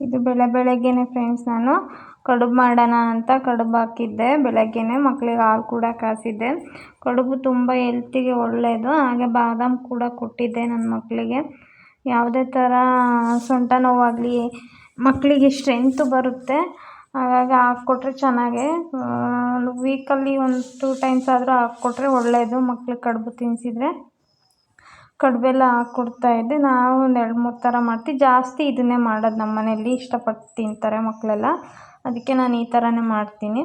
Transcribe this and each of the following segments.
ಇದು ಬೆಳಗ್ಗೆನೆ ಫ್ರೆಂಡ್ಸ್, ನಾನು ಕಡುಬು ಮಾಡೋಣ ಅಂತ ಕಡುಬು ಹಾಕಿದ್ದೆ. ಬೆಳಗ್ಗೆನೆ ಮಕ್ಕಳಿಗೆ ಹಾಲು ಕೂಡ ಕಾಸಿದ್ದೆ. ಕಡುಬು ತುಂಬ ಹೆಲ್ತಿಗೆ ಒಳ್ಳೆಯದು. ಹಾಗೆ ಬಾದಾಮ್ ಕೂಡ ಕೊಟ್ಟಿದ್ದೆ ನನ್ನ ಮಕ್ಕಳಿಗೆ. ಯಾವುದೇ ಥರ ಸೊಂಟ ನೋವಾಗಲಿ ಮಕ್ಕಳಿಗೆ ಸ್ಟ್ರೆಂತ್ ಬರುತ್ತೆ. ಹಾಗಾಗಿ ಹಾಕ್ಕೊಟ್ರೆ ಚೆನ್ನಾಗೆ. ವೀಕಲ್ಲಿ 1-2 ಟೈಮ್ಸ್ ಆದರೂ ಹಾಕ್ಕೊಟ್ರೆ ಒಳ್ಳೆಯದು. ಮಕ್ಳಿಗೆ ಕಡುಬು ತಿನ್ನಿಸಿದ್ರೆ ಕಡುಬೆಲ್ಲ ಹಾಕ್ಕೊಡ್ತಾಯಿದ್ದೆ. ನಾವು ಒಂದು 2-3 ಥರ ಮಾಡ್ತೀವಿ. ಜಾಸ್ತಿ ಇದನ್ನೇ ಮಾಡೋದು ನಮ್ಮ ಮನೆಯಲ್ಲಿ, ಇಷ್ಟಪಟ್ಟು ತಿಂತಾರೆ ಮಕ್ಕಳೆಲ್ಲ. ಅದಕ್ಕೆ ನಾನು ಈ ಥರನೇ ಮಾಡ್ತೀನಿ.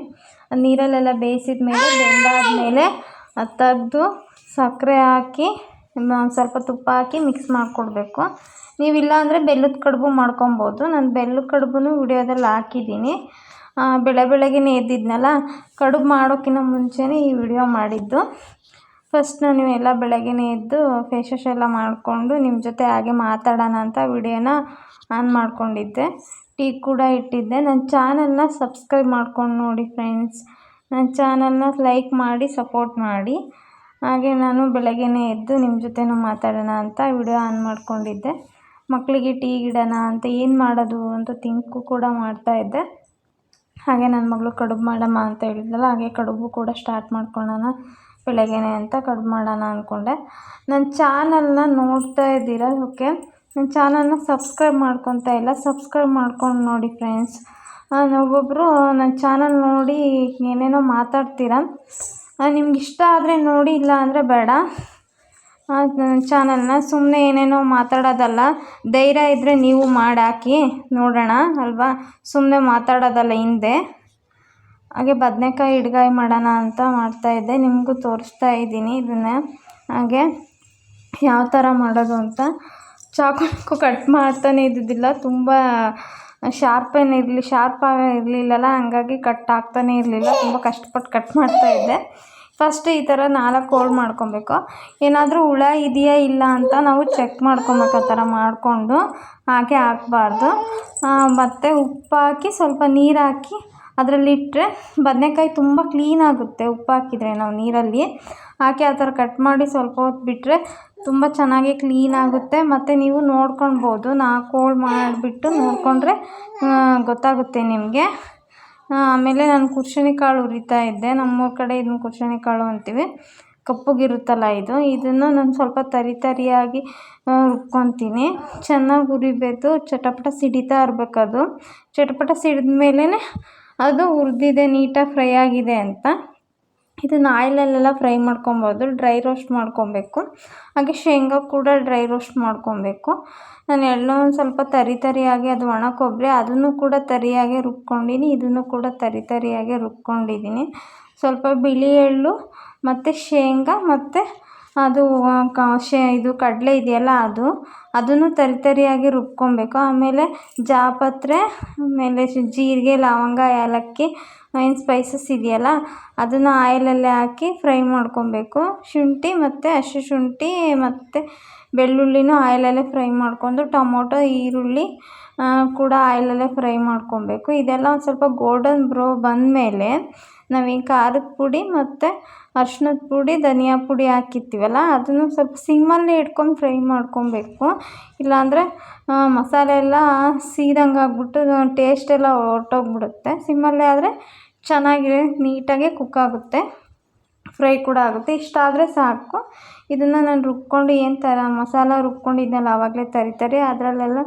ನೀರಲ್ಲೆಲ್ಲ ಬೇಯಿಸಿದ ಮೇಲೆ ಬೆಂದಾದಮೇಲೆ ಅದು ತೆಗೆದು ಸಕ್ಕರೆ ಹಾಕಿ ಒಂದು ಸ್ವಲ್ಪ ತುಪ್ಪ ಹಾಕಿ ಮಿಕ್ಸ್ ಮಾಡಿಕೊಡ್ಬೇಕು. ನೀವಿಲ್ಲ ಅಂದರೆ ಬೆಲ್ಲದ ಕಡುಬು ಮಾಡ್ಕೊಬೋದು. ನಾನು ಬೆಲ್ಲದ ಕಡುಬು ವಿಡಿಯೋದಲ್ಲಿ ಹಾಕಿದ್ದೀನಿ. ಬೆಳಗ್ಗೆನೇ ಎದ್ದಿದ್ನಲ್ಲ, ಕಡುಬು ಮಾಡೋಕ್ಕಿಂತ ಮುಂಚೆನೇ ಈ ವಿಡಿಯೋ ಮಾಡಿದ್ದು. ಫಸ್ಟ್ ನಾನು ಎಲ್ಲ ಬೆಳಗ್ಗೆನೇ ಎದ್ದು ಫೇಸ್ ವಾಶ್ ಎಲ್ಲ ಮಾಡಿಕೊಂಡು ನಿಮ್ಮ ಜೊತೆ ಹಾಗೆ ಮಾತಾಡೋಣ ಅಂತ ವಿಡಿಯೋನ ಆನ್ ಮಾಡ್ಕೊಂಡಿದ್ದೆ. ಟೀ ಕೂಡ ಇಟ್ಟಿದ್ದೆ. ನನ್ನ ಚಾನಲ್ನ ಸಬ್ಸ್ಕ್ರೈಬ್ ಮಾಡ್ಕೊಂಡು ನೋಡಿ ಫ್ರೆಂಡ್ಸ್. ನನ್ನ ಚಾನಲ್ನ ಲೈಕ್ ಮಾಡಿ ಸಪೋರ್ಟ್ ಮಾಡಿ. ಹಾಗೆ ನಾನು ಬೆಳಗ್ಗೆನೇ ಎದ್ದು ನಿಮ್ಮ ಜೊತೆನೂ ಮಾತಾಡೋಣ ಅಂತ ವಿಡಿಯೋ ಆನ್ ಮಾಡ್ಕೊಂಡಿದ್ದೆ. ಮಕ್ಕಳಿಗೆ ಟೀ ಇಡೋಣ ಅಂತ ಏನು ಮಾಡೋದು ಅಂತ ಥಿಂಕು ಕೂಡ ಮಾಡ್ತಾಯಿದ್ದೆ. ಹಾಗೆ ನನ್ನ ಮಗಳು ಕಡುಬು ಮಾಡಮ್ಮ ಅಂತ ಹೇಳಿದ್ನಲ್ಲ, ಹಾಗೆ ಕಡುಬು ಕೂಡ ಸ್ಟಾರ್ಟ್ ಮಾಡ್ಕೊಳ್ಳೋಣ ಬೆಳಗ್ಗೆನೆ ಅಂತ ಕಡುಬು ಮಾಡೋಣ ಅಂದ್ಕೊಂಡೆ. ನನ್ನ ಚಾನಲ್ನ ನೋಡ್ತಾ ಇದ್ದೀರಾ, ಓಕೆ. ನನ್ನ ಚಾನಲ್ನ ಸಬ್ಸ್ಕ್ರೈಬ್ ಮಾಡ್ಕೊತಾ ಇಲ್ಲ, ಸಬ್ಸ್ಕ್ರೈಬ್ ಮಾಡ್ಕೊಂಡು ನೋಡಿ ಫ್ರೆಂಡ್ಸ್. ಒಬ್ಬೊಬ್ಬರು ನನ್ನ ಚಾನಲ್ ನೋಡಿ ಏನೇನೋ ಮಾತಾಡ್ತೀರಾ. ನಿಮ್ಗೆ ಇಷ್ಟ ಆದರೆ ನೋಡಿ, ಇಲ್ಲ ಅಂದರೆ ಬೇಡ. ನನ್ನ ಚಾನಲ್ನ ಸುಮ್ಮನೆ ಏನೇನೋ ಮಾತಾಡೋದಲ್ಲ. ಧೈರ್ಯ ಇದ್ದರೆ ನೀವು ಮಾಡಾಕಿ ನೋಡೋಣ ಅಲ್ವಾ, ಸುಮ್ಮನೆ ಮಾತಾಡೋದಲ್ಲ ಹಿಂದೆ. ಹಾಗೆ ಬದನೇಕಾಯಿ ಇಡ್ಗಾಯಿ ಮಾಡೋಣ ಅಂತ ಮಾಡ್ತಾಯಿದ್ದೆ. ನಿಮಗೂ ತೋರಿಸ್ತಾ ಇದ್ದೀನಿ ಇದನ್ನು. ಹಾಗೆ ಯಾವ ಥರ ಮಾಡೋದು ಅಂತ ಚಾಕು ಕಟ್ ಮಾಡ್ತಾನೆ ಇದ್ದಿದ್ದಿಲ್ಲ. ತುಂಬ ಶಾರ್ಪ್ ಇರಲಿಲ್ಲಲ್ಲ, ಹಂಗಾಗಿ ಕಟ್ ಆಗ್ತಾನೆ ಇರಲಿಲ್ಲ. ತುಂಬ ಕಷ್ಟಪಟ್ಟು ಕಟ್ ಮಾಡ್ತಾಯಿದ್ದೆ. ಫಸ್ಟ್ ಈ ಥರ 4 ಹೋಳು ಮಾಡ್ಕೊಬೇಕು. ಏನಾದರೂ ಹುಳ ಇದೆಯಾ ಇಲ್ಲ ಅಂತ ನಾವು ಚೆಕ್ ಮಾಡ್ಕೊಬೇಕು. ಆ ಥರ ಮಾಡಿಕೊಂಡು ಹಾಗೆ ಹಾಕಬಾರ್ದು. ಮತ್ತು ಉಪ್ಪು ಹಾಕಿ ಸ್ವಲ್ಪ ನೀರು ಹಾಕಿ ಅದರಲ್ಲಿಟ್ಟರೆ ಬದನೇಕಾಯಿ ತುಂಬ ಕ್ಲೀನಾಗುತ್ತೆ. ಉಪ್ಪು ಹಾಕಿದರೆ ನಾವು ನೀರಲ್ಲಿ ಹಾಕಿ ಆ ಥರ ಕಟ್ ಮಾಡಿ ಸ್ವಲ್ಪ ಹೊತ್ತು ಬಿಟ್ಟರೆ ತುಂಬ ಚೆನ್ನಾಗಿ ಕ್ಲೀನಾಗುತ್ತೆ. ಮತ್ತು ನೀವು ನೋಡ್ಕೊಳ್ಬೋದು. 4 ಹೋಳು ಮಾಡಿಬಿಟ್ಟು ನೋಡಿಕೊಂಡ್ರೆ ಗೊತ್ತಾಗುತ್ತೆ ನಿಮಗೆ. ಆಮೇಲೆ ನಾನು ಕುರ್ಶಿನಿ ಕಾಳು ಹುರಿತಾ ಇದ್ದೆ. ನಮ್ಮೂರ ಕಡೆ ಇದನ್ನು ಕುರ್ಶಿನಿ ಕಾಳು ಅಂತೀವಿ. ಕಪ್ಪಗಿರುತ್ತಲ್ಲ ಇದನ್ನು ನಾನು ಸ್ವಲ್ಪ ತರಿಯಾಗಿ ರುಬ್ಕೊತೀನಿ. ಚೆನ್ನಾಗಿ ಹುರಿಬೇಕು, ಚಟಪಟ ಸಿಡಿತಾ ಇರಬೇಕು. ಅದು ಚಟಪಟ ಸಿಡಿದ ಮೇಲೇ ಅದು ಹುರಿದಿದೆ, ನೀಟಾಗಿ ಫ್ರೈ ಆಗಿದೆ ಅಂತ. ಇದನ್ನು ಆಯಿಲಲ್ಲೆಲ್ಲ ಫ್ರೈ ಮಾಡ್ಕೊಬೋದು, ಡ್ರೈ ರೋಸ್ಟ್ ಮಾಡ್ಕೊಬೇಕು. ಹಾಗೆ ಶೇಂಗಾ ಕೂಡ ಡ್ರೈ ರೋಸ್ಟ್ ಮಾಡ್ಕೊಬೇಕು. ನಾನು ಒಂದು ಸ್ವಲ್ಪ ತರಿಯಾಗಿ, ಅದು ಒಣ ಕೊಬ್ಬರಿ ಅದನ್ನು ಕೂಡ ತರಿಯಾಗಿ ರುಬ್ಕೊಂಡಿನಿ. ಇದನ್ನು ಕೂಡ ತರಿಯಾಗಿ ರುಬ್ಕೊಂಡಿದ್ದೀನಿ. ಸ್ವಲ್ಪ ಬಿಳಿ ಎಳ್ಳು ಮತ್ತು ಶೇಂಗಾ ಮತ್ತು ಅದು ಇದು ಕಡಲೆ ಇದೆಯಲ್ಲ ಅದನ್ನು ತರಿಯಾಗಿ ರುಬ್ಕೊಬೇಕು. ಆಮೇಲೆ ಜಾಪತ್ರೆ, ಆಮೇಲೆ ಜೀರಿಗೆ, ಲವಂಗ, ಏಲಕ್ಕಿ, ಏನು ಸ್ಪೈಸಸ್ ಇದೆಯಲ್ಲ ಅದನ್ನು ಆಯಿಲಲ್ಲೇ ಹಾಕಿ ಫ್ರೈ ಮಾಡ್ಕೊಬೇಕು. ಶುಂಠಿ ಮತ್ತು ಹಸಿ ಶುಂಠಿ ಮತ್ತು ಬೆಳ್ಳುಳ್ಳಿನೂ ಆಯಿಲಲ್ಲೇ ಫ್ರೈ ಮಾಡ್ಕೊಂಡು, ಟೊಮೊಟೊ, ಈರುಳ್ಳಿ ಕೂಡ ಆಯಿಲಲ್ಲೇ ಫ್ರೈ ಮಾಡ್ಕೊಬೇಕು. ಇದೆಲ್ಲ ಒಂದು ಸ್ವಲ್ಪ ಗೋಲ್ಡನ್ ಬ್ರೌ ಬಂದಮೇಲೆ ನಾವು ಈ ಖಾರದ ಪುಡಿ ಮತ್ತು ಅರ್ಶಿನದ ಪುಡಿ, ಧನಿಯಾ ಪುಡಿ ಹಾಕಿರ್ತೀವಲ್ಲ ಅದನ್ನು ಸ್ವಲ್ಪ ಸಿಮ್ಮಲ್ಲೇ ಇಟ್ಕೊಂಡು ಫ್ರೈ ಮಾಡ್ಕೊಬೇಕು. ಇಲ್ಲಾಂದರೆ ಮಸಾಲೆ ಎಲ್ಲ ಸೀದಂಗೆ ಆಗ್ಬಿಟ್ಟು ಟೇಸ್ಟೆಲ್ಲ ಹೊರ್ಟೋಗ್ಬಿಡುತ್ತೆ. ಸಿಮ್ಮಲ್ಲೇ ಆದರೆ ಚೆನ್ನಾಗಿ ನೀಟಾಗಿ ಕುಕ್ ಆಗುತ್ತೆ, ಫ್ರೈ ಕೂಡ ಆಗುತ್ತೆ. ಇಷ್ಟ ಆದರೆ ಸಾಕು. ಇದನ್ನು ನಾನು ರುಬ್ಕೊಂಡು ಏನು ಥರ ಮಸಾಲ ರುಬ್ಕೊಂಡಿದ್ದೆನಲ್ಲ ಆವಾಗಲೇ ಅದರಲ್ಲೆಲ್ಲ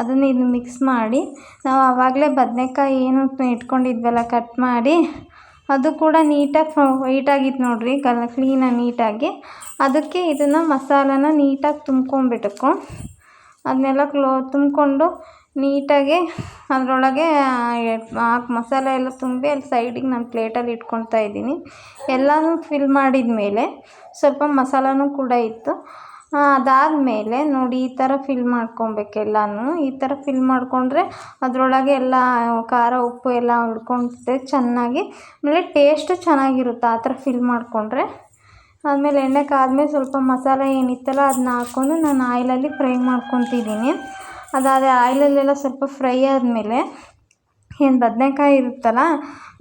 ಅದನ್ನು ಇದು ಮಿಕ್ಸ್ ಮಾಡಿ, ನಾವು ಆವಾಗಲೇ ಬದನೇಕಾಯಿ ಏನು ಇಟ್ಕೊಂಡಿದ್ವಲ್ಲ ಕಟ್ ಮಾಡಿ, ಅದು ಕೂಡ ನೀಟಾಗಿ ವೈಟಾಗಿತ್ತು ನೋಡಿರಿ, ಕ್ಲೀನಾಗಿ ನೀಟಾಗಿ. ಅದಕ್ಕೆ ಇದನ್ನು ಮಸಾಲಾನ ನೀಟಾಗಿ ತುಂಬ್ಕೊಂಡ್ಬಿಟ್ಟು ಅದನ್ನೆಲ್ಲ ತುಂಬಿಕೊಂಡು ನೀಟಾಗಿ ಅದರೊಳಗೆ ಮಸಾಲೆ ಎಲ್ಲ ತುಂಬಿ ಅಲ್ಲಿ ಸೈಡಿಗೆ ನಾನು ಪ್ಲೇಟಲ್ಲಿ ಇಟ್ಕೊಳ್ತಾ ಇದ್ದೀನಿ. ಎಲ್ಲನೂ ಫಿಲ್ ಮಾಡಿದ ಮೇಲೆ ಸ್ವಲ್ಪ ಮಸಾಲನೂ ಕೂಡ ಇತ್ತು. ಅದಾದಮೇಲೆ ನೋಡಿ ಈ ಥರ ಫಿಲ್ ಮಾಡ್ಕೊಬೇಕು. ಎಲ್ಲನೂ ಈ ಥರ ಫಿಲ್ ಮಾಡಿಕೊಂಡ್ರೆ ಅದರೊಳಗೆ ಎಲ್ಲ ಖಾರ ಉಪ್ಪು ಎಲ್ಲ ಹಿಡ್ಕೊಳುತ್ತೆ ಚೆನ್ನಾಗಿ. ಆಮೇಲೆ ಟೇಸ್ಟು ಚೆನ್ನಾಗಿರುತ್ತೆ ಆ ಥರ ಫಿಲ್ ಮಾಡಿಕೊಂಡ್ರೆ. ಆದಮೇಲೆ ಎಣ್ಣೆ ಕಾದ್ಮೇಲೆ ಸ್ವಲ್ಪ ಮಸಾಲೆ ಏನಿತ್ತಲ್ಲ ಅದನ್ನ ಹಾಕ್ಕೊಂಡು ನಾನು ಆಯಿಲಲ್ಲಿ ಫ್ರೈ ಮಾಡ್ಕೊತಿದ್ದೀನಿ. ಅದಾದ ಆಯಿಲಲ್ಲೆಲ್ಲ ಸ್ವಲ್ಪ ಫ್ರೈ ಆದಮೇಲೆ ಏನು ಬದನೇಕಾಯಿ ಇರುತ್ತಲ್ಲ,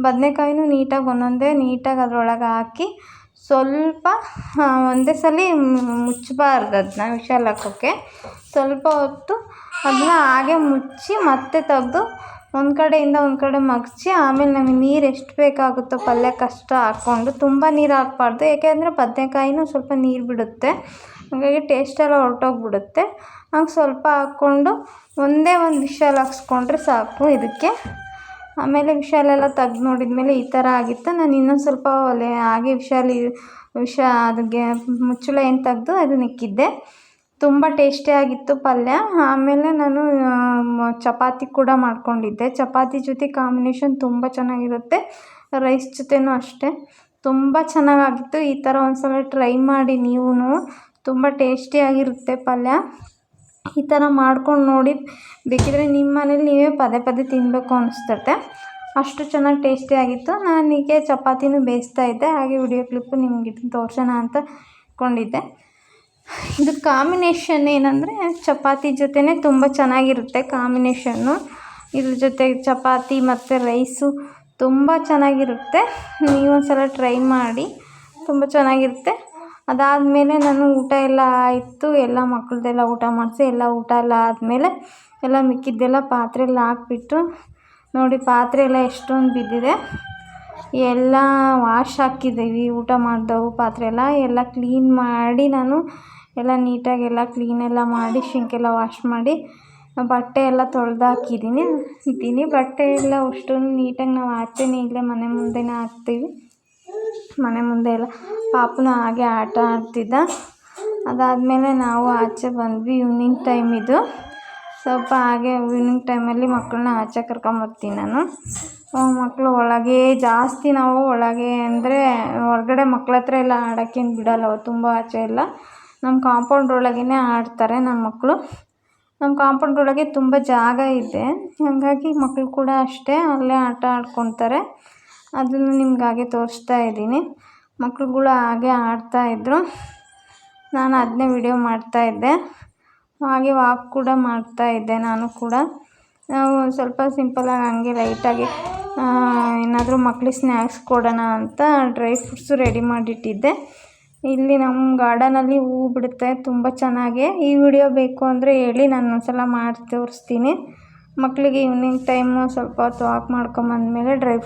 ಬದನೇಕಾಯಿನೂ ನೀಟಾಗಿ ಒಂದೊಂದೇ ನೀಟಾಗಿ ಅದರೊಳಗೆ ಹಾಕಿ ಸ್ವಲ್ಪ ಒಂದೇ ಸಲ ಮುಚ್ಚಬಾರ್ದು, ಅದನ್ನ ವಿಶಾಲ ಹಾಕೋಕ್ಕೆ ಸ್ವಲ್ಪ ಹೊತ್ತು ಅದನ್ನ ಹಾಗೆ ಮುಚ್ಚಿ ಮತ್ತೆ ತೆಗೆದು ಒಂದು ಕಡೆಯಿಂದ ಒಂದು ಕಡೆ ಮಗ್ಚಿ ಆಮೇಲೆ ನಮಗೆ ನೀರು ಎಷ್ಟು ಬೇಕಾಗುತ್ತೋ ಪಲ್ಯಕ್ಕೆ ಅಷ್ಟು ಹಾಕ್ಕೊಂಡು ತುಂಬ ನೀರು ಹಾಕ್ಬಾರ್ದು. ಏಕೆಂದರೆ ಬದನೇಕಾಯಿನೂ ಸ್ವಲ್ಪ ನೀರು ಬಿಡುತ್ತೆ, ಹಾಗಾಗಿ ಟೇಸ್ಟೆಲ್ಲ ಹೊರಟೋಗ್ಬಿಡುತ್ತೆ. ಹಾಗೆ ಸ್ವಲ್ಪ ಹಾಕ್ಕೊಂಡು ಒಂದೇ ಒಂದು ವಿಷಲ್ ಹಾಕ್ಸ್ಕೊಂಡ್ರೆ ಸಾಕು ಇದಕ್ಕೆ. ಆಮೇಲೆ ವಿಷಲೆಲ್ಲ ತೆಗ್ದು ನೋಡಿದ್ಮೇಲೆ ಈ ಥರ ಆಗಿತ್ತು. ನಾನು ಇನ್ನೊಂದು ಸ್ವಲ್ಪ ಹಾಗೆ ಅದಕ್ಕೆ ಮುಚ್ಚಳ ಏನು ತೆಗೆದು ಅದನ್ನ ಇಕ್ಕಿದ್ದೆ. ತುಂಬ ಟೇಸ್ಟಿಯಾಗಿತ್ತು ಪಲ್ಯ. ಆಮೇಲೆ ನಾನು ಚಪಾತಿ ಕೂಡ ಮಾಡ್ಕೊಂಡಿದ್ದೆ. ಚಪಾತಿ ಜೊತೆ ಕಾಂಬಿನೇಷನ್ ತುಂಬ ಚೆನ್ನಾಗಿರುತ್ತೆ, ರೈಸ್ ಜೊತೆನೂ ಅಷ್ಟೇ ತುಂಬ ಚೆನ್ನಾಗಾಗಿತ್ತು. ಈ ಥರ ಒಂದು ಸಲ ಟ್ರೈ ಮಾಡಿ ನೀವು, ತುಂಬ ಟೇಸ್ಟಿಯಾಗಿರುತ್ತೆ ಪಲ್ಯ. ಈ ಥರ ಮಾಡ್ಕೊಂಡು ನೋಡಿ, ಬೇಕಿದ್ರೆ ನಿಮ್ಮ ಮನೇಲಿ ನೀವೇ ಪದೇ ಪದೇ ತಿನ್ನಬೇಕು ಅನಿಸ್ತತೆ, ಅಷ್ಟು ಚೆನ್ನಾಗಿ ಟೇಸ್ಟಿಯಾಗಿತ್ತು. ನಾನೀಗ ಚಪಾತಿನೂ ಬೇಯಿಸ್ತಾ ಇದ್ದೆ, ಹಾಗೆ ವಿಡಿಯೋ ಕ್ಲಿಪ್ಪು ನಿಮ್ಗೆ ಇದನ್ನು ತೋರಿಸೋಣ ಅಂತ ಇಟ್ಕೊಂಡಿದ್ದೆ. ಇದು ಕಾಂಬಿನೇಷನ್ ಏನಂದರೆ ಚಪಾತಿ ಜೊತೆನೇ ತುಂಬ ಚೆನ್ನಾಗಿರುತ್ತೆ ಕಾಂಬಿನೇಷನ್ನು. ಇದ್ರ ಜೊತೆ ಚಪಾತಿ ಮತ್ತು ರೈಸು ತುಂಬ ಚೆನ್ನಾಗಿರುತ್ತೆ. ನೀವೊಂದು ಸಲ ಟ್ರೈ ಮಾಡಿ, ತುಂಬ ಚೆನ್ನಾಗಿರುತ್ತೆ. ಅದಾದಮೇಲೆ ನಾನು ಊಟ ಎಲ್ಲ ಆಯಿತು, ಎಲ್ಲ ಮಕ್ಕಳದೆಲ್ಲ ಊಟ ಮಾಡಿಸಿ ಎಲ್ಲ ಊಟ ಎಲ್ಲ ಆದಮೇಲೆ ಎಲ್ಲ ಮಿಕ್ಕಿದ್ದೆಲ್ಲ ಪಾತ್ರೆಯಲ್ಲಿ ಹಾಕ್ಬಿಟ್ಟು ನೋಡಿ, ಪಾತ್ರೆ ಎಲ್ಲ ಎಷ್ಟೊಂದು ಬಿದ್ದಿದೆ. ಎಲ್ಲ ವಾಶ್ ಹಾಕಿದ್ದೀವಿ, ಊಟ ಮಾಡಿದವು ಪಾತ್ರೆ ಎಲ್ಲ ಕ್ಲೀನ್ ಮಾಡಿ ನಾನು ಎಲ್ಲ ನೀಟಾಗಿ ಎಲ್ಲ ಕ್ಲೀನೆಲ್ಲ ಮಾಡಿ ಸಿಂಕೆಲ್ಲ ವಾಶ್ ಮಾಡಿ ಬಟ್ಟೆ ಎಲ್ಲ ತೊಳೆದು ಹಾಕಿದ್ದೀನಿ. ಬಟ್ಟೆ ಎಲ್ಲ ಅಷ್ಟೊಂದು ನೀಟಾಗಿ ನಾವು ಆಚೆನೇ ಇಲ್ಲೇ ಮನೆ ಮುಂದೆನೇ ಹಾಕ್ತೀವಿ. ಮನೆ ಮುಂದೆ ಎಲ್ಲ ಪಾಪುನ ಹಾಗೆ ಆಟ ಆಡ್ತಿದ್ದ. ಅದಾದಮೇಲೆ ನಾವು ಆಚೆ ಬಂದ್ವಿ. ಈವ್ನಿಂಗ್ ಟೈಮ್ ಇದು. ಸ್ವಲ್ಪ ಹಾಗೆ ಈವ್ನಿಂಗ್ ಟೈಮಲ್ಲಿ ಮಕ್ಕಳನ್ನ ಆಚೆ ಕರ್ಕೊಂಬರ್ತೀನಿ ನಾನು. ಮಕ್ಕಳು ಒಳಗೆ ಜಾಸ್ತಿ, ನಾವು ಒಳಗೆ ಅಂದರೆ ಹೊರಗಡೆ ಮಕ್ಳ ಹತ್ರ ಎಲ್ಲ ಆಡೋಕ್ಕೇನು ಬಿಡಲ್ಲ, ತುಂಬ ಆಚೆ ಎಲ್ಲ ನಮ್ಮ ಕಾಂಪೌಂಡ್ ಒಳಗೇ ಆಡ್ತಾರೆ ನನ್ನ ಮಕ್ಕಳು. ನಮ್ಮ ಕಾಂಪೌಂಡ್ ಒಳಗೆ ತುಂಬ ಜಾಗ ಇದೆ, ಹಾಗಾಗಿ ಮಕ್ಕಳು ಕೂಡ ಅಷ್ಟೇ ಅಲ್ಲೇ ಆಟ ಆಡ್ಕೊತಾರೆ. ಅದನ್ನು ನಿಮ್ಗೆ ಹಾಗೆ ತೋರಿಸ್ತಾ ಇದ್ದೀನಿ. ಮಕ್ಕಳುಗಳು ಹಾಗೆ ಆಡ್ತಾಯಿದ್ರು, ನಾನು ಅದನ್ನೇ ವಿಡಿಯೋ ಮಾಡ್ತಾಯಿದ್ದೆ. ಹಾಗೆ ವಾಕ್ ಕೂಡ ಮಾಡ್ತಾಯಿದ್ದೆ ನಾನು ಕೂಡ. ನಾವು ಸ್ವಲ್ಪ ಸಿಂಪಲಾಗಿ ಹಂಗೆ ಲೈಟಾಗಿ ಏನಾದರೂ ಮಕ್ಳಿಗೆ ಸ್ನ್ಯಾಕ್ಸ್ ಕೊಡೋಣ ಅಂತ ಡ್ರೈ ಫ್ರೂಟ್ಸು ರೆಡಿ ಮಾಡಿಟ್ಟಿದ್ದೆ. ಇಲ್ಲಿ ನಮ್ಮ ಗಾರ್ಡನಲ್ಲಿ ಹೂವು ಬಿಡುತ್ತೆ ತುಂಬ ಚೆನ್ನಾಗಿ. ಈ ವಿಡಿಯೋ ಬೇಕು ಅಂದರೆ ಹೇಳಿ, ನಾನು ಒಂದ್ಸಲ ಮಾಡಿ ತೋರಿಸ್ತೀನಿ. ಮಕ್ಕಳಿಗೆ ಈವ್ನಿಂಗ್ ಟೈಮು ಸ್ವಲ್ಪ ಹೊತ್ತು ವಾಕ್ ಮಾಡ್ಕೊಂಬಂದಮೇಲೆ ಡ್ರೈ